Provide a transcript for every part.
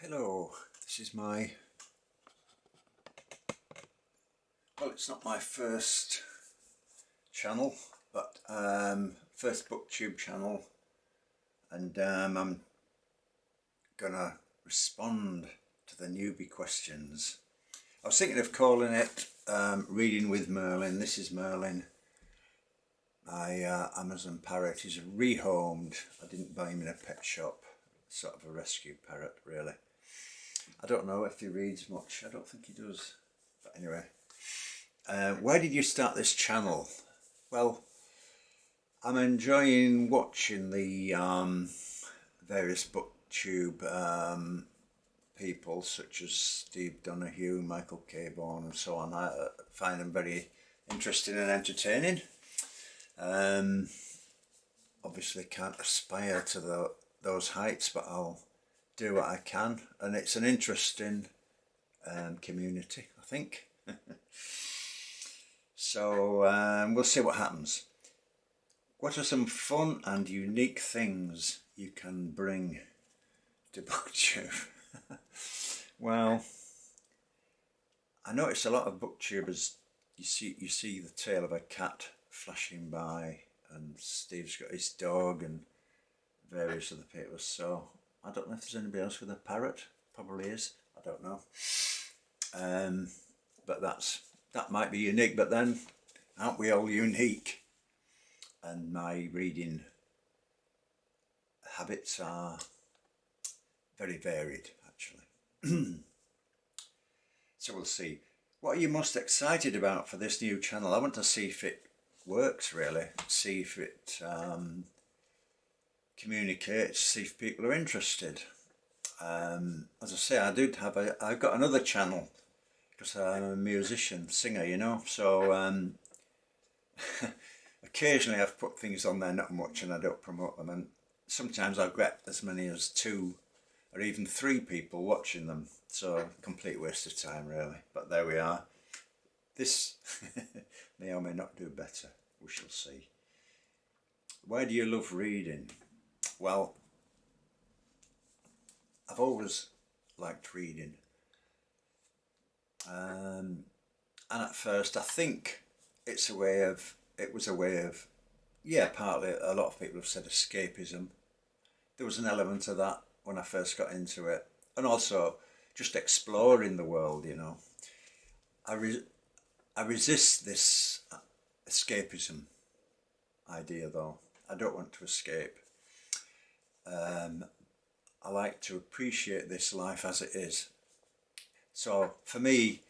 Hello, this is it's not my first channel, but first Booktube channel, and I'm gonna respond to the newbie questions. I was thinking of calling it Reading with Merlin. This is Merlin, my Amazon parrot. He's rehomed. I didn't buy him in a pet shop, sort of a rescue parrot really. I don't know if he reads much. I don't think he does. But anyway, why did you start this channel? Well, I'm enjoying watching the various Booktube people such as Steve Donahue, Michael Cabourn and so on. I find them very interesting and entertaining. Obviously can't aspire to those heights, but I'll do what I can, and it's an interesting community, I think. So we'll see what happens. What are some fun and unique things you can bring to Booktube? Well, I notice a lot of Booktubers, you see the tail of a cat flashing by, and Steve's got his dog and various other people, so I don't know if there's anybody else with a parrot. Probably is. I don't know. But that might be unique. But then, aren't we all unique? And my reading habits are very varied, actually. So we'll see. What are you most excited about for this new channel? I want to see if it works really. See if it communicates, see if people are interested. As I say, I've got another channel because I'm a musician, singer, you know, so occasionally I've put things on there, not much, and I don't promote them, and sometimes I'll get as many as 2 or even 3 people watching them, so complete waste of time really, but there we are. This may or may not do better, we shall see. Why do you love reading? Well, I've always liked reading, and at first I think it was a way of, yeah, partly a lot of people have said escapism. There was an element of that when I first got into it, and also just exploring the world, you know. I resist this escapism idea though. I don't want to escape. I like to appreciate this life as it is. So for me,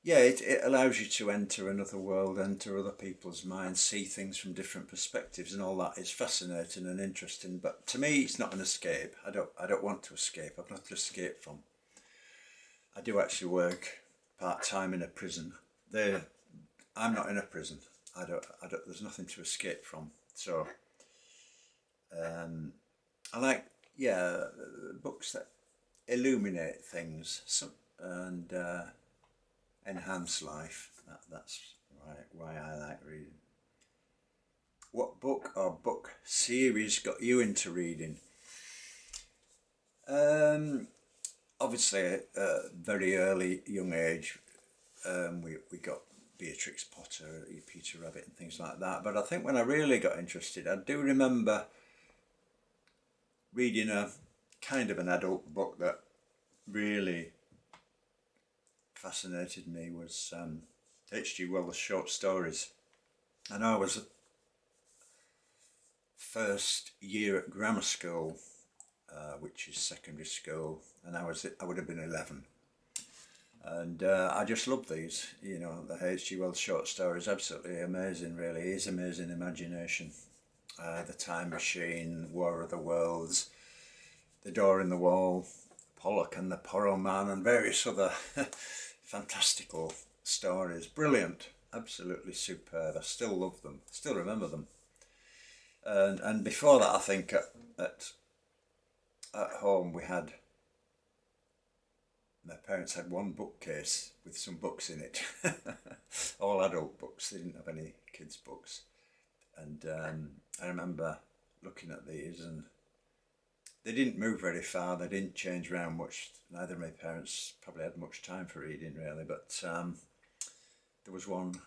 yeah, it allows you to enter another world, enter other people's minds, see things from different perspectives, and all that is fascinating and interesting. But to me, it's not an escape. I don't want to escape. I've not to escape from. I do actually work part-time in a prison. I'm not in a prison. I don't. There's nothing to escape from. So I like, yeah, books that illuminate things and enhance life. That's why I like reading. What book or book series got you into reading? Obviously, at a very early young age, we got Beatrix Potter, Peter Rabbit and things like that. But I think when I really got interested, I do remember reading a kind of an adult book that really fascinated me was H.G. Wells' short stories. And I was first year at grammar school, which is secondary school, and I would have been 11. And I just loved these, you know, the H.G. Wells short stories, absolutely amazing really. His amazing imagination. The Time Machine, War of the Worlds, The Door in the Wall, Pollock and the Porroh Man, and various other fantastical stories. Brilliant, absolutely superb. I still love them, still remember them. And before that, I think at home my parents had one bookcase with some books in it, all adult books. They didn't have any kids' books. And I remember looking at these and they didn't move very far. They didn't change around much. Neither of my parents probably had much time for reading really. But there was one.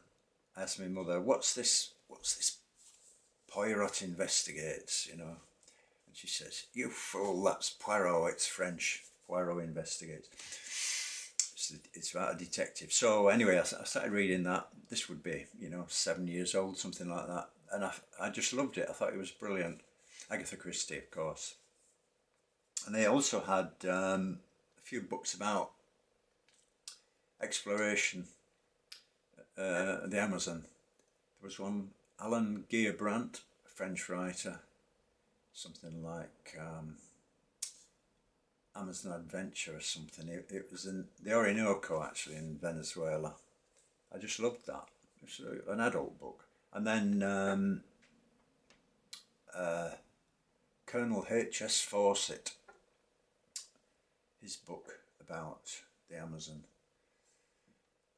I asked my mother, "What's this? What's this? Poirot investigates." You know, and she says, "You fool! That's Poirot. It's French. Poirot investigates." It's about a detective. So anyway, I started reading that. This would be, 7 years old, something like that. And I just loved it. I thought it was brilliant. Agatha Christie, of course. And they also had a few books about exploration, the Amazon. There was one, Alan Geerbrandt, a French writer, something like Amazon Adventure or something. It was in the Orinoco, actually, in Venezuela. I just loved that. It's an adult book. And then Colonel H.S. Fawcett, his book about the Amazon.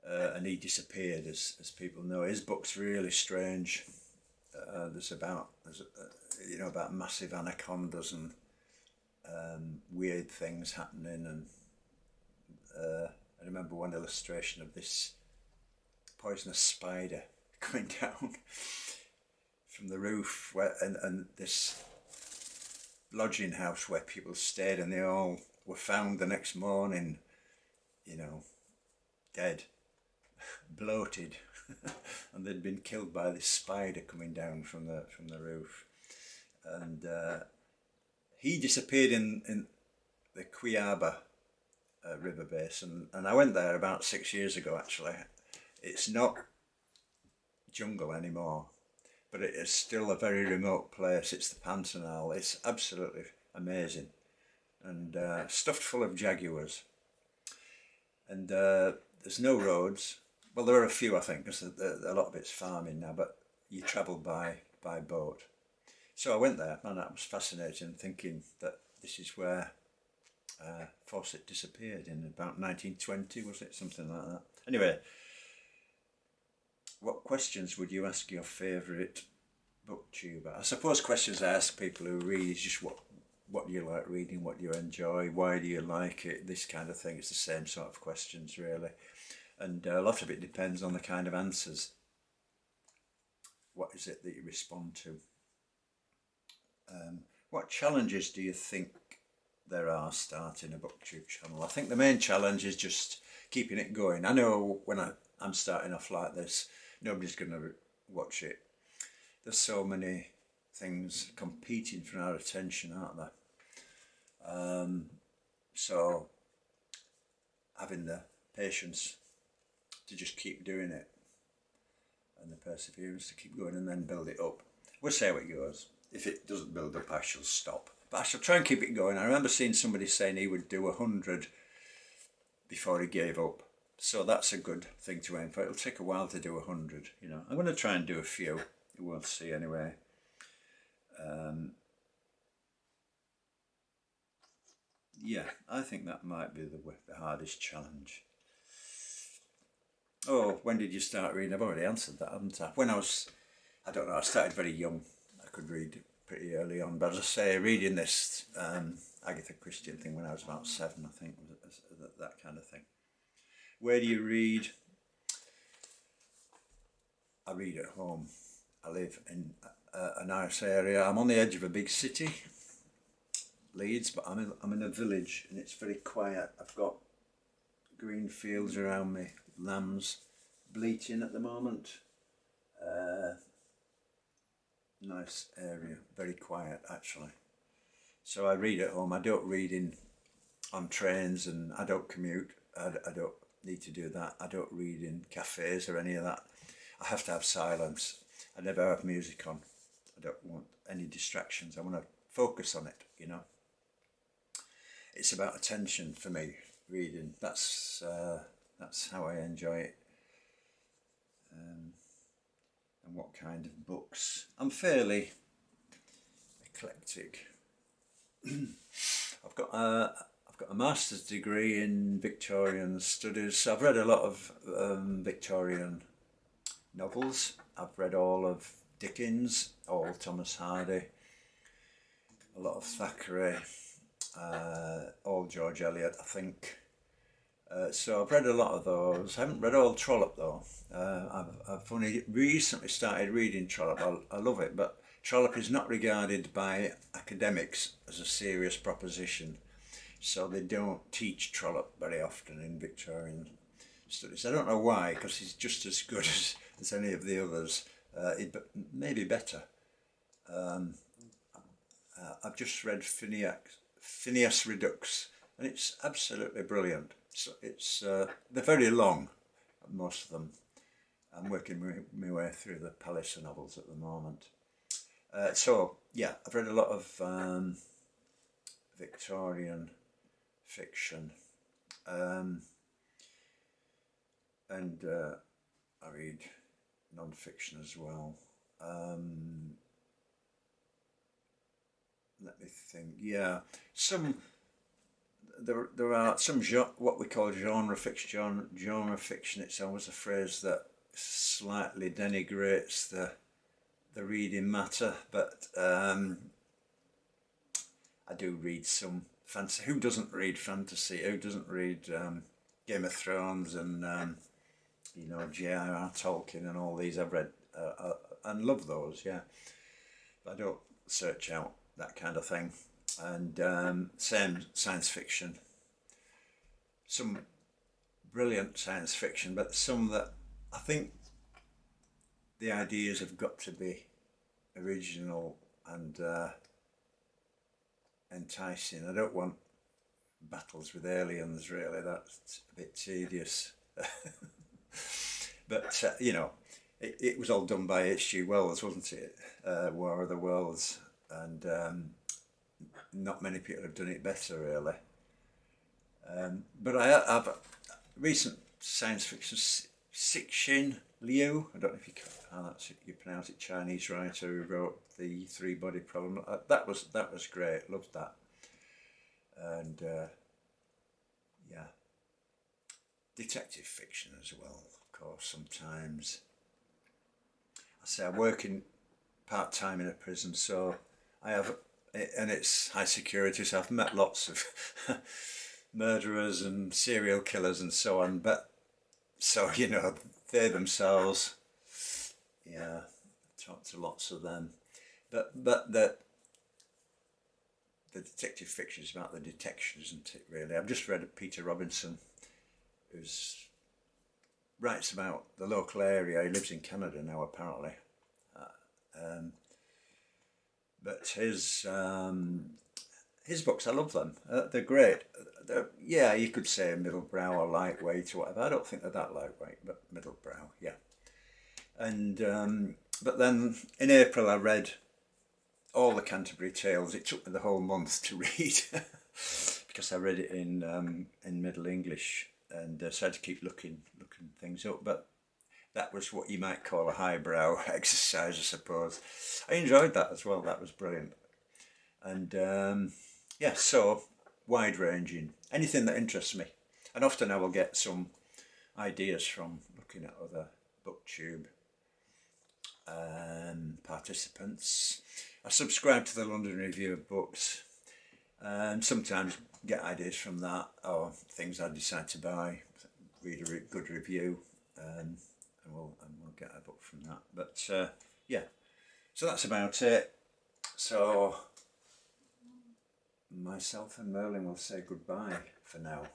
And he disappeared, as people know. His book's really strange. There's about massive anacondas and weird things happening, and I remember one illustration of this poisonous spider coming down from the roof, and this lodging house where people stayed, and they all were found the next morning, dead, bloated, and they'd been killed by this spider coming down from the roof. And he disappeared in the Cuyaba river basin, and I went there about 6 years ago. Actually, it's not jungle anymore, but it is still a very remote place. It's the Pantanal. It's absolutely amazing, and stuffed full of jaguars. And there's no roads. Well, there are a few, I think, because a lot of it's farming now, but you travel by boat. So I went there, and that was fascinating, thinking that this is where Fawcett disappeared in about 1920, was it? Something like that. Anyway, what questions would you ask your favourite booktuber? I suppose questions I ask people who read is just what do you like reading, what do you enjoy, why do you like it, this kind of thing. It's the same sort of questions, really. And a lot of it depends on the kind of answers. What is it that you respond to? What challenges do you think there are starting a booktube channel? I think the main challenge is just keeping it going. I know when I'm starting off like this, nobody's going to watch it. There's so many things competing for our attention, aren't there? So having the patience to just keep doing it, and the perseverance to keep going, and then build it up. We'll see how it goes. If it doesn't build up, I shall stop. But I shall try and keep it going. I remember seeing somebody saying he would do 100 before he gave up. So that's a good thing to aim for. It'll take a while to do 100, I'm going to try and do a few. We'll see anyway. Yeah, I think that might be the hardest challenge. Oh, when did you start reading? I've already answered that, haven't I? When I don't know, I started very young. I could read pretty early on, but as I say, reading this Agatha Christie thing when I was about 7, I think, that kind of thing. Where do you read? I read at home. I live in a nice area. I'm on the edge of a big city, Leeds, but I'm in a village, and it's very quiet. I've got green fields around me, lambs bleating at the moment. Nice area, very quiet actually. So I read at home. I don't read on trains, and I don't commute. I don't need to do that. I don't read in cafes or any of that. I have to have silence. I never have music on. I don't want any distractions. I want to focus on it, It's about attention for me, reading. That's how I enjoy it. And what kind of books? I'm fairly eclectic. I've got a master's degree in Victorian studies. So I've read a lot of Victorian novels. I've read all of Dickens, all Thomas Hardy, a lot of Thackeray, all George Eliot, I think. So I've read a lot of those. I haven't read all Trollope though. I've only recently started reading Trollope. I love it, but Trollope is not regarded by academics as a serious proposition. So they don't teach Trollope very often in Victorian studies. I don't know why, because he's just as good as any of the others, maybe better. I've just read Phineas Redux, and it's absolutely brilliant. So they're very long, most of them. I'm working my way through the Palliser novels at the moment. So yeah, I've read a lot of Victorian fiction, and I read non-fiction as well. Let me think. Yeah, there are some what we call genre fiction. Genre fiction. It's always a phrase that slightly denigrates the reading matter, but I do read some fantasy. Who doesn't read fantasy? Who doesn't read Game of Thrones and J.R.R. Tolkien and all these? I've read and love those. Yeah, but I don't search out that kind of thing. And same science fiction. Some brilliant science fiction, but some that I think the ideas have got to be original and enticing. I don't want battles with aliens, really. That's a bit tedious. But it was all done by H.G. Wells, wasn't it? War of the Worlds, and not many people have done it better, really. But I have recent science fiction, Cixin Liu. I don't know if you pronounce it, Chinese writer who wrote the Three Body Problem. That was great. Loved that. And yeah, detective fiction as well, of course. Sometimes I work in part-time in a prison, so I have, and it's high security, so I've met lots of murderers and serial killers and so on, but so they themselves, yeah, talked to lots of them, but the detective fiction is about the detection, isn't it, really? I've just read Peter Robinson, who's writes about the local area. He lives in Canada now, apparently. But his books, I love them. They're great. Yeah, you could say middlebrow or lightweight or whatever. I don't think they're that lightweight, but middlebrow, yeah. And but then in April I read all the Canterbury Tales. It took me the whole month to read because I read it in Middle English, and so I had to keep looking things up. But that was what you might call a highbrow exercise, I suppose. I enjoyed that as well. That was brilliant. And yeah, so wide-ranging. Anything that interests me. And often I will get some ideas from looking at other Booktube participants. I subscribe to the London Review of Books, and sometimes get ideas from that, or things I decide to buy, read a good review, and we'll get a book from that. But yeah, so that's about it. So myself and Merlin will say goodbye for now.